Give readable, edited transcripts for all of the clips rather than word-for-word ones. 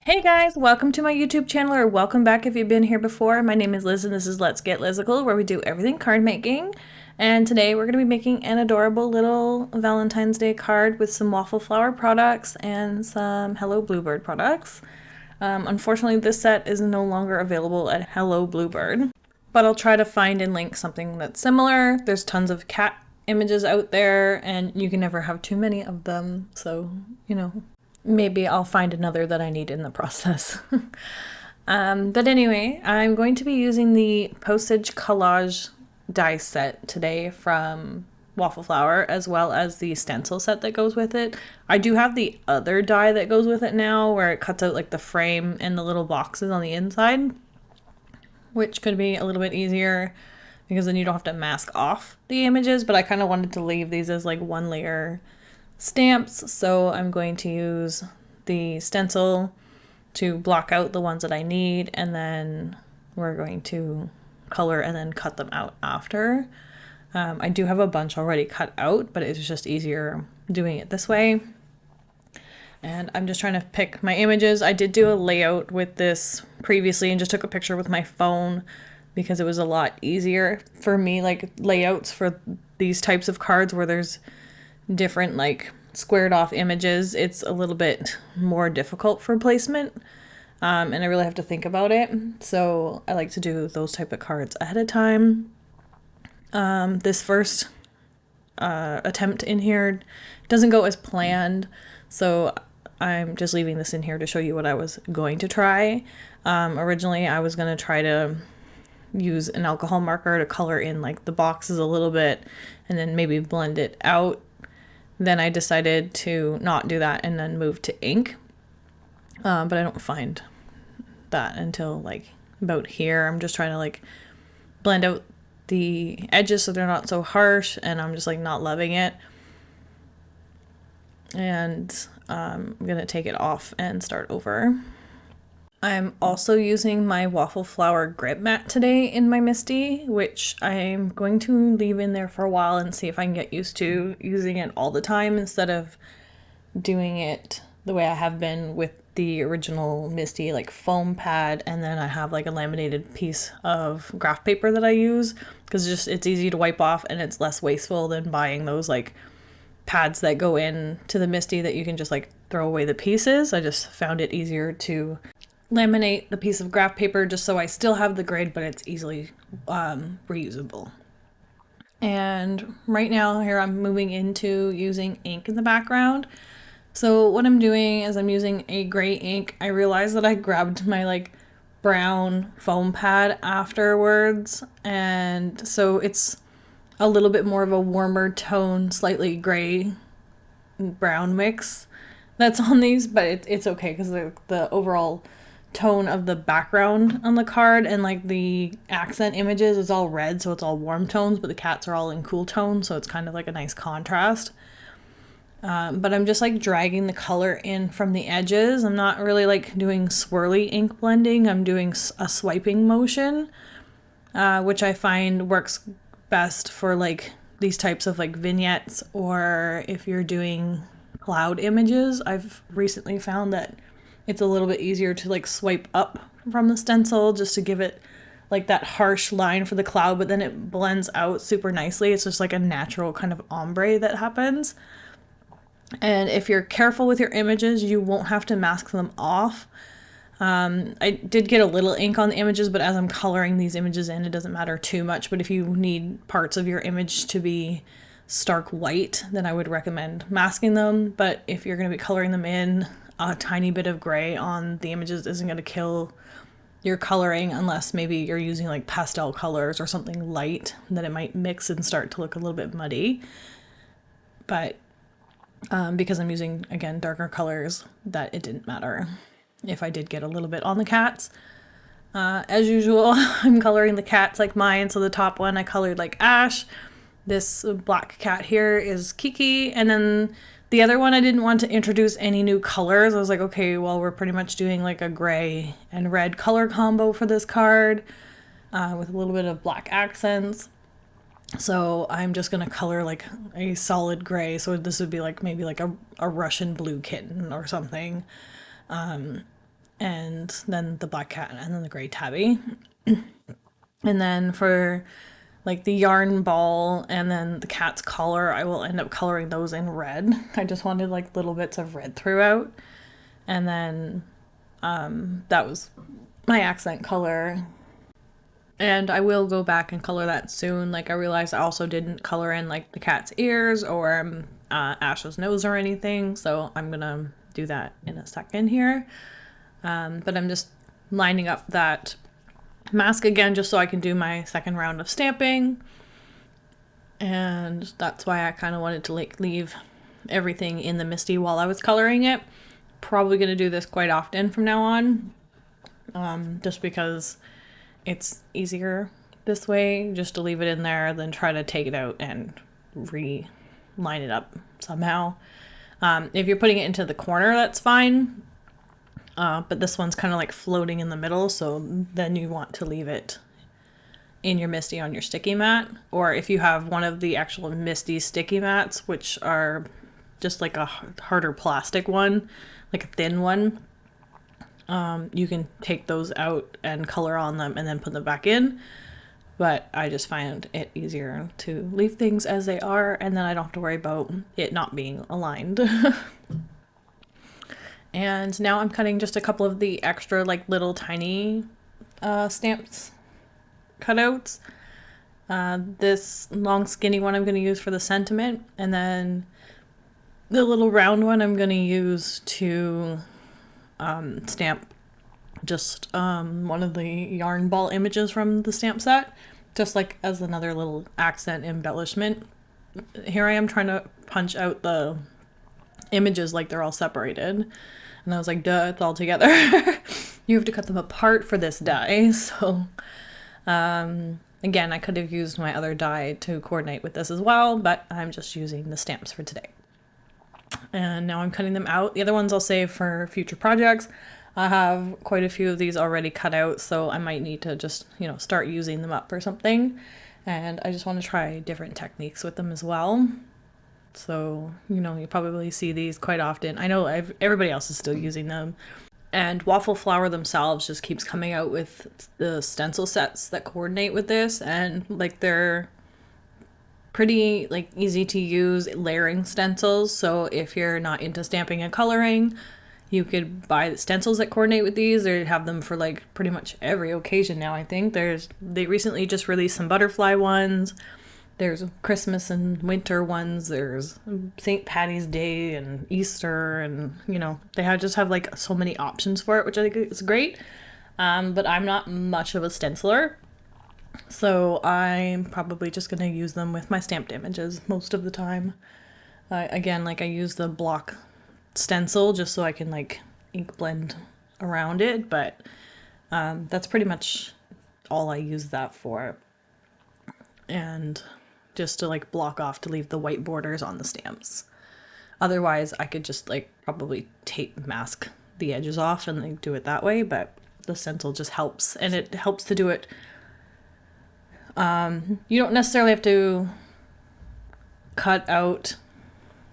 Hey guys, welcome to my YouTube channel, or welcome back if you've been here before. My name is Liz and this is Let's Get Lizical, where we do everything card making. And today we're going to be making an adorable little Valentine's Day card with some Waffle Flower products and some Hello Bluebird products. Unfortunately, this set is no longer available at Hello Bluebird, but I'll try to find and link something that's similar. There's tons of cat images out there and you can never have too many of them, so, maybe I'll find another that I need in the process. But anyway, I'm going to be using the Postage Collage die set today from Waffle Flower, as well as the stencil set that goes with it. I do have the other die that goes with it now, where it cuts out like the frame and the little boxes on the inside, which could be a little bit easier because then you don't have to mask off the images, but I kind of wanted to leave these as like one layer stamps, so I'm going to use the stencil to block out the ones that I need, and then we're going to color and then cut them out after. I do have a bunch already cut out, but it's just easier doing it this way. And I'm just trying to pick my images. I did do a layout with this previously and just took a picture with my phone because it was a lot easier for me, like layouts for these types of cards where there's different like squared off images. It's a little bit more difficult for placement, and I really have to think about it, so I like to do those type of cards ahead of time. This first attempt in here doesn't go as planned, so I'm just leaving this in here to show you what I was going to try. Originally I was going to try to use an alcohol marker to color in like the boxes a little bit and then maybe blend it out. Then I decided to not do that and then move to ink. But I don't find that until like about here. I'm just trying to like blend out the edges so they're not so harsh, and I'm just like not loving it. And I'm gonna take it off and start over. I'm also using my Waffle Flower grip mat today in my Misty, which I'm going to leave in there for a while and see if I can get used to using it all the time instead of doing it the way I have been with the original Misty, like foam pad, and then I have like a laminated piece of graph paper that I use because it's easy to wipe off and it's less wasteful than buying those like pads that go in to the Misty that you can just like throw away the pieces. I just found it easier to laminate the piece of graph paper just so I still have the grid, but it's easily reusable. And right now here I'm moving into using ink in the background. So what I'm doing is I'm using a gray ink. I realized that I grabbed my like brown foam pad afterwards, and so it's a little bit more of a warmer tone, slightly gray brown mix that's on these, but it's okay because the overall tone of the background on the card and like the accent images is all red, so it's all warm tones, but the cats are all in cool tones, so it's kind of like a nice contrast. But I'm just like dragging the color in from the edges. I'm not really like doing swirly ink blending. I'm doing a swiping motion, which I find works best for like these types of like vignettes, or if you're doing cloud images. I've recently found that it's a little bit easier to like swipe up from the stencil just to give it like that harsh line for the cloud, but then it blends out super nicely. It's just like a natural kind of ombre that happens. And if you're careful with your images, you won't have to mask them off. I did get a little ink on the images, but as I'm coloring these images in, it doesn't matter too much. But if you need parts of your image to be stark white, then I would recommend masking them. But if you're going to be coloring them in, a tiny bit of gray on the images isn't going to kill your coloring, unless maybe you're using like pastel colors or something light, that it might mix and start to look a little bit muddy. But because I'm using, again, darker colors, that it didn't matter if I did get a little bit on the cats. As usual, I'm coloring the cats like mine. So the top one I colored like ash. This black cat here is Kiki, and then the other one I didn't want to introduce any new colors. I was like, okay, well, we're pretty much doing like a gray and red color combo for this card, with a little bit of black accents. So I'm just gonna color like a solid gray. So this would be like maybe like a Russian blue kitten or something. and then the black cat, and then the gray tabby. And then for like the yarn ball and then the cat's collar, I will end up coloring those in red. I just wanted like little bits of red throughout. And then that was my accent color. And I will go back and color that soon. Like I realized I also didn't color in like the cat's ears or Ash's nose or anything. So I'm gonna do that in a second here. But I'm just lining up that mask again just so I can do my second round of stamping. And that's why I kind of wanted to like leave everything in the MISTI while I was coloring it. Probably going to do this quite often from now on, just because it's easier this way just to leave it in there than try to take it out and line it up somehow. If you're putting it into the corner, that's fine. But this one's kind of like floating in the middle, so then you want to leave it in your MISTI on your sticky mat. Or if you have one of the actual MISTI sticky mats, which are just like a harder plastic one, like a thin one, you can take those out and color on them and then put them back in. But I just find it easier to leave things as they are, and then I don't have to worry about it not being aligned. And now I'm cutting just a couple of the extra like little tiny stamps cutouts. This long skinny one I'm going to use for the sentiment, and then the little round one I'm going to use to stamp just one of the yarn ball images from the stamp set, just like as another little accent embellishment. Here I am trying to punch out the images like they're all separated, and I was like, duh, it's all together. You have to cut them apart for this die. So again, I could have used my other die to coordinate with this as well, but I'm just using the stamps for today. And now I'm cutting them out. The other ones I'll save for future projects. I have quite a few of these already cut out, so I might need to just, you know, start using them up or something. And I just want to try different techniques with them as well. So, you know, you probably see these quite often. I know everybody else is still using them. And Waffle Flower themselves just keeps coming out with the stencil sets that coordinate with this. And like they're pretty like easy to use layering stencils. So if you're not into stamping and coloring, you could buy the stencils that coordinate with these. They have them for like pretty much every occasion now, I think. They recently just released some butterfly ones. There's Christmas and winter ones. There's St. Patty's Day and Easter, and you know, they just have like so many options for it, which I think is great. But I'm not much of a stenciler, so I'm probably just gonna use them with my stamped images most of the time. Again, like I use the block stencil just so I can like ink blend around it, but that's pretty much all I use that for. And just to like block off to leave the white borders on the stamps. Otherwise I could just like probably tape mask the edges off and like do it that way, but the stencil just helps, and it helps to do it. You don't necessarily have to cut out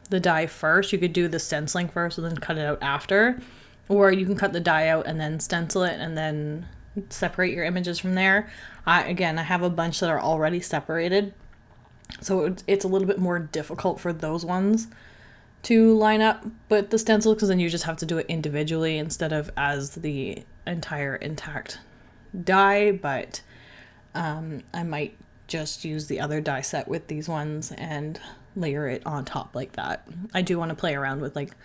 the die first. You could do the stenciling first and then cut it out after, or you can cut the die out and then stencil it and then separate your images from there. Again, I have a bunch that are already separated, so it's a little bit more difficult for those ones to line up with the stencil, because then you just have to do it individually instead of as the entire intact die. But I might just use the other die set with these ones and layer it on top like that. I do want to play around with like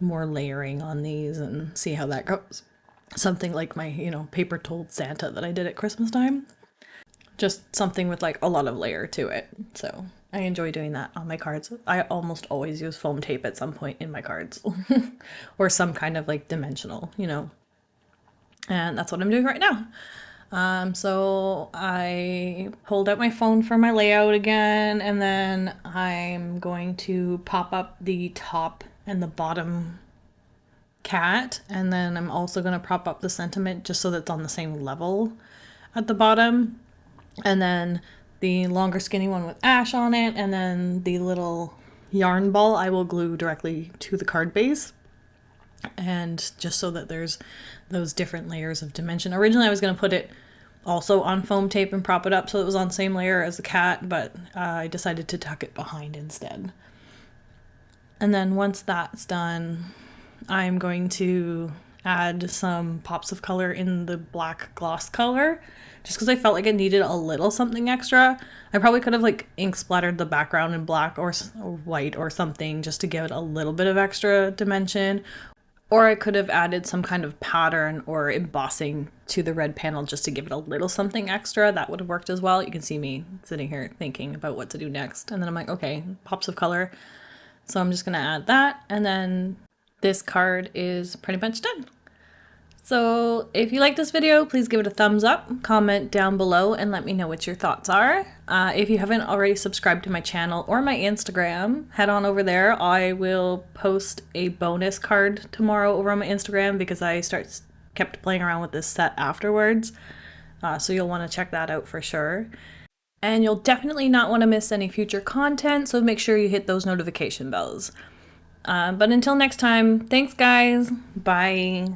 more layering on these and see how that goes. Something like my, you know, paper told Santa that I did at Christmas time. Just something with like a lot of layer to it. So I enjoy doing that on my cards. I almost always use foam tape at some point in my cards or some kind of like dimensional, you know, and that's what I'm doing right now. So I pulled out my phone for my layout again, and then I'm going to pop up the top and the bottom cat, and then I'm also going to prop up the sentiment just so that's on the same level at the bottom, and then the longer skinny one with Ash on it, and then the little yarn ball I will glue directly to the card base. and just so that there's those different layers of dimension. Originally I was going to put it also on foam tape and prop it up so it was on the same layer as the cat, but I decided to tuck it behind instead. And then once that's done, I'm going to add some pops of color in the black gloss color, just because I felt like it needed a little something extra. I probably could have like ink splattered the background in black or white or something just to give it a little bit of extra dimension. Or I could have added some kind of pattern or embossing to the red panel just to give it a little something extra. That would have worked as well. You can see me sitting here thinking about what to do next. And then I'm like, okay, pops of color. So I'm just going to add that. And then this card is pretty much done. So if you like this video, please give it a thumbs up, comment down below, and let me know what your thoughts are. If you haven't already subscribed to my channel or my Instagram, head on over there. I will post a bonus card tomorrow over on my Instagram because I kept playing around with this set afterwards. So you'll want to check that out for sure. And you'll definitely not want to miss any future content, so make sure you hit those notification bells. But until next time, thanks guys, bye!